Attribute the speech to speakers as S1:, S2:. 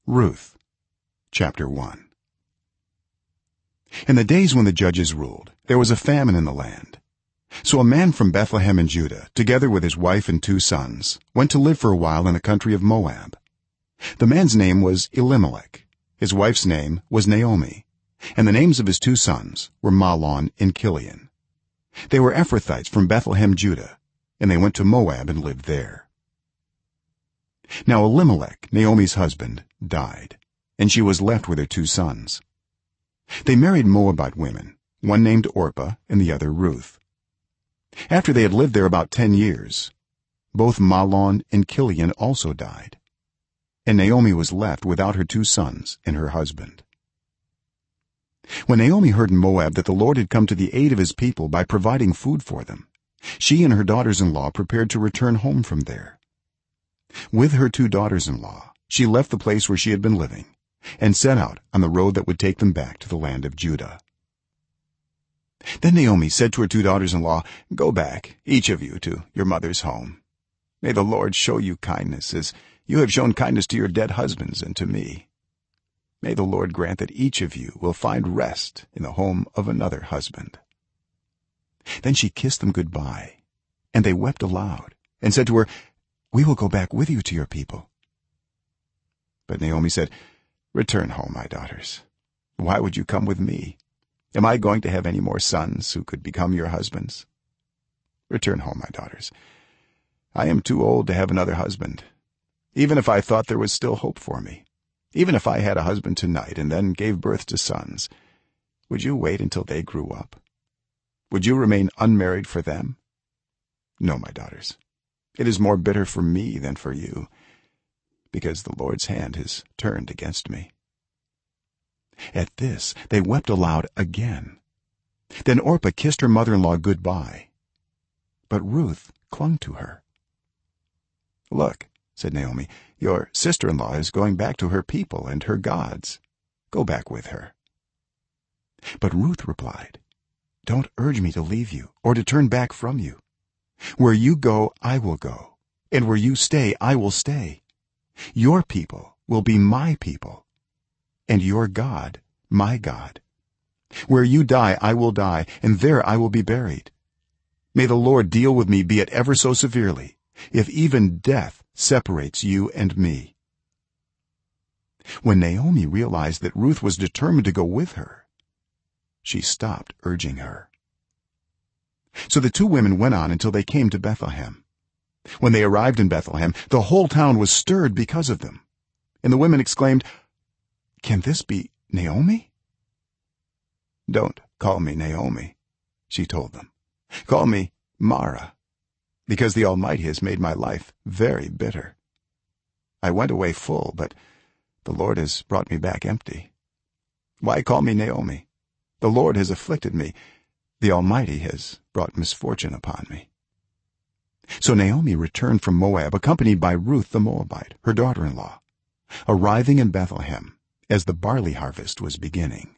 S1: Ruth chapter 1. In the days when the judges ruled, there was a famine in the land. So a man from Bethlehem in Judah, together with his wife and 2 sons, went to live for a while in the country of Moab. The man's name was Elimelek, his wife's name was Naomi, and the names of his 2 sons were Mahlon and Kilion. They were Ephrathites from Bethlehem, Judah, and they went to Moab and lived there. Now Elimelek, Naomi's husband, died, and she was left with her 2 sons. They married Moabite women, one named Orpah and the other Ruth. After they had lived there about 10 years, both Mahlon and Kilion also died, and Naomi was left without her 2 sons and her husband. When Naomi heard in Moab that the Lord had come to the aid of his people by providing food for them, she and her daughters-in-law prepared to return home from there. With her 2 daughters-in-law she left the place where she had been living and set out on the road that would take them back to the land of Judah. Then Naomi said to her 2 daughters-in-law, "Go back, each of you, to your mother's home. May the Lord show you kindness as you have shown kindness to your dead husbands and to me. May the Lord grant that each of you will find rest in the home of another husband." Then she kissed them goodbye, and they wept aloud and said to her, "We will go back with you to your people." But Naomi said, "Return home, my daughters. Why would you come with me? Am I going to have any more sons who could become your husbands? Return home, my daughters. I am too old to have another husband. Even if I thought there was still hope for me, even if I had a husband tonight and then gave birth to sons, would you wait until they grew up? Would you remain unmarried for them? No, my daughters. It is more bitter for me than for you, because the Lord's hand has turned against me." At this they wept aloud again. Then Orpah kissed her mother-in-law goodbye, but Ruth clung to her. "Look," said Naomi, "your sister-in-law is going back to her people and her gods. Go back with her." But Ruth replied, "Don't urge me to leave you or to turn back from you. Where you go I will go, and where you stay I will stay. Your people will be my people, and your God my God. Where you die I will die, and there I will be buried. May the Lord deal with me, be it ever so severely, if even death separates you and me." When Naomi realized that Ruth was determined to go with her, she stopped urging her. So the 2 women went on until they came to Bethlehem. When they arrived in Bethlehem, the whole town was stirred because of them, and the women exclaimed, "Can this be Naomi?" "Don't call me Naomi," she told them. "Call me Mara, because the Almighty has made my life very bitter. I went away full, but the Lord has brought me back empty. Why call me Naomi? The Lord has afflicted me. The Almighty has brought misfortune upon me." So Naomi returned from Moab, accompanied by Ruth the Moabite, her daughter-in-law, arriving in Bethlehem as the barley harvest was beginning.